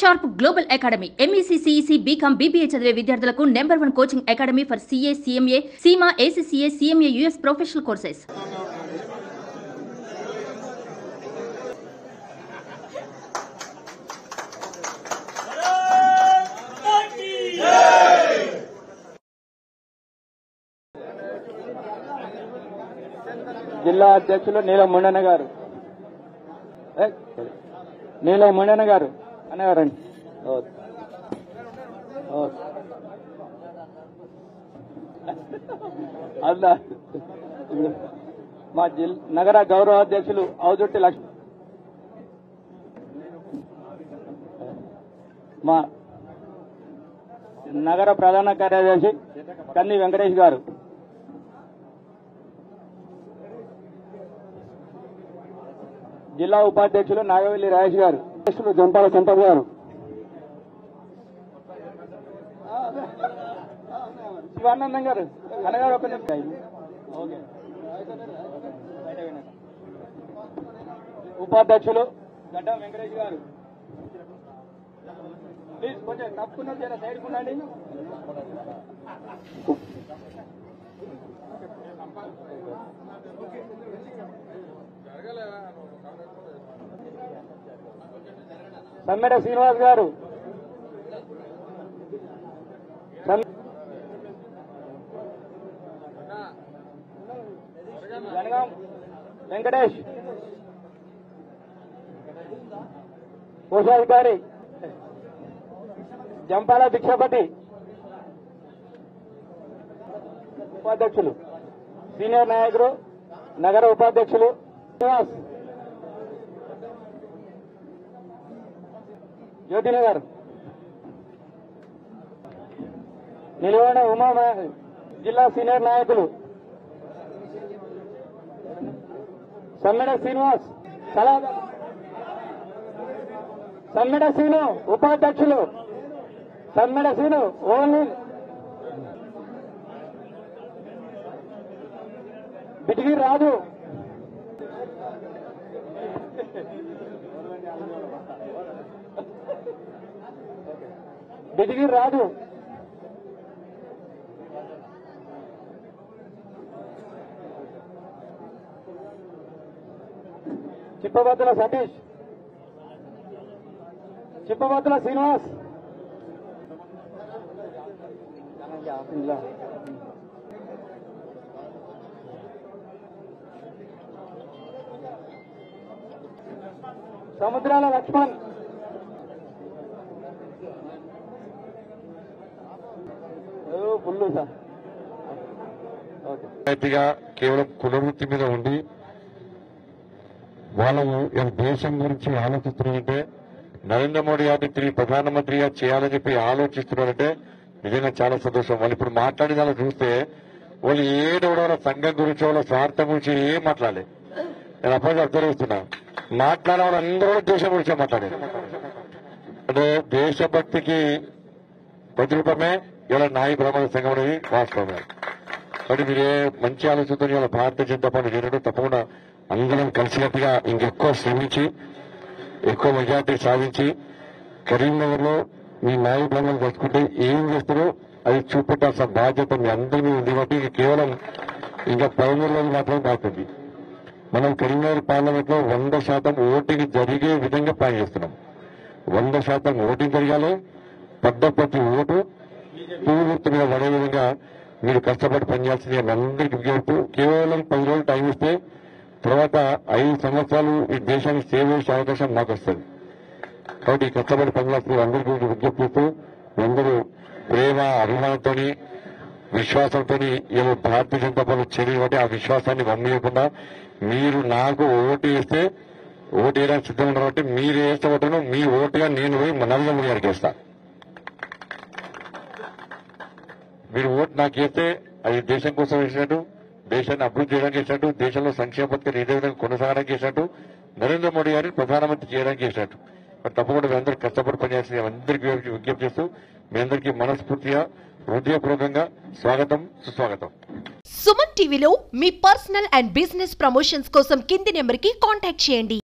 Sharp global academy MEC CEC BCom BBA చదివే విద్యార్థులకు #1 coaching academy for CA CMA CIMA ACCA CMA US professional courses. జిల్లా అధ్యక్షులు నీలం ముండన్న గారు అన్నగారండి. అలా మా నగర గౌరవ అధ్యక్షులు అవుజుట్టి లక్ష్మి, మా నగర ప్రధాన కార్యదర్శి కన్ని వెంకటేష్ గారు, జిల్లా ఉపాధ్యక్షులు నాగవెల్లి రాజేష్ గారు, అధ్యక్షులు జంపాల సంపత్ గారు, శివానందం గారు, అనగారు ఒక ఉపాధ్యక్షులు గడ్డం వెంకటేష్ గారు. ప్లీజ్ కొంచెం తప్పుకున్న సైడ్ ఉండండి. సమ్మెడ శ్రీనివాస్ గారు, జనగాం వెంకటేష్, కోశాధికారి జంపాల భిక్షపతి, ఉపాధ్యక్షులు సీనియర్ నాయకులు నగర ఉపాధ్యక్షులు శ్రీనివాస్, జ్యోతినగర్, నిలవన ఉమా, జిల్లా సీనియర్ నాయకులు సమ్మెడ శ్రీనివాస్, సమ్మెడ శ్రీను, ఉపాధ్యక్షులు సమ్మెడ శ్రీను, ఓన్లీ బిటిగిరి రాజు, బిటిగిరి రాజు, చిప్పబద్దుల సతీష్, చిప్పబద్దుల శ్రీనివాస్, సముద్రాల లక్ష్మణ్, ఫుల్లు సార్ కేవలం కులవృత్తి మీద ఉండి వాళ్ళము దేశం గురించి ఆలోచిస్తున్నారంటే, నరేంద్ర మోడీ గారిని తిరిగి ప్రధానమంత్రిగా చేయాలని చెప్పి ఆలోచిస్తున్నారంటే నిజంగా చాలా సంతోషం. వాళ్ళు ఇప్పుడు మాట్లాడిన దాన్ని చూస్తే వాళ్ళు ఏడవడ సంఘం గురించి వాళ్ళ స్వార్థం గురించి ఏం మాట్లాడలేదు. నేను అప్పటికి అబ్జర్వ్ చేస్తున్నా, మాట్లాడే వాళ్ళందరూ దేశం గురించే మాట్లాడారు. అంటే దేశభక్తికి ప్రతిరూపమే ఇలా నాయి బ్రాహ్మణ సంఘం అనేది వాస్తవమే. కాబట్టి మీరే మంచి ఆలోచనతో ఇవాళ భారతీయ జనతా పార్టీ చేరడం, తప్పకుండా అందరం కలిసికట్టుగా ఇంకెక్కువ శ్రమించి ఎక్కువ మెజార్టీ సాధించి కరీంనగర్ లో మీ నాయి బ్రాహ్మణులు కలుసుకుంటే ఏం చేస్తారో అది చూపెట్టాల్సిన బాధ్యత మీ అందరినీ ఉంది. కాబట్టి కేవలం ఇంకా 13 రోజులు మాత్రమే బాగుంది. మనం కరీంనగర్ పార్లమెంట్ లో 100% ఓటింగ్ జరిగే విధంగా ప్లాన్ చేస్తున్నాం. 100% ఓటింగ్ జరగాలి. ప్రతి ఓటు పూర్తి మీద పడే విధంగా మీరు కష్టపడి పనిచేయాల్సింది అందరికీ విజ్ఞప్తి. కేవలం 10 రోజులు టైం ఇస్తే తర్వాత 5 సంవత్సరాలు ఈ దేశానికి సేవ చేసే అవకాశం మాకు వస్తుంది. కాబట్టి కష్టపడి పనిచేస్తున్న అందరికీ విజ్ఞప్తిస్తూ అందరూ ప్రేమ అభిమానంతో విశ్వాసంతో ఏమో భారతీయ జనతా పార్టీ చేరి కాబట్టి ఆ విశ్వాసాన్ని వమ్మేయకుండా మీరు నాకు ఓటు వేస్తే ఓటు వేయడానికి సిద్ధంగా ఉన్నారు. కాబట్టి మీరు వేస్తే ఓటును మీ ఓటుగా నేను పోయి నరేంద్ర మోడీ గారికి వేస్తా. మీరు ఓటు నాకు వేస్తే అది దేశం కోసం వేసినట్టు, దేశాన్ని అభివృద్ధి చేయడానికి చేసినట్టు, దేశంలో సంక్షేమ పథకాలు ఏదే విధంగా కొనసాగడానికి చేసినట్టు, నరేంద్ర మోడీ గారిని ప్రధానమంత్రి చేయడానికి చేసినట్టు. తప్పకుండా మీ అందరూ కష్టపడి పనిచేసి అందరికీ విజ్ఞప్తి చేస్తూ మీ అందరికీ మనస్ఫూర్తిగా హృదయపూర్వకంగా స్వాగతం, సుస్వాగతం. సుమన్ టీవీలో మీ పర్సనల్ అండ్ బిజినెస్ ప్రమోషన్స్ కోసం కింది నెంబర్కి కాంటాక్ట్ చేయండి.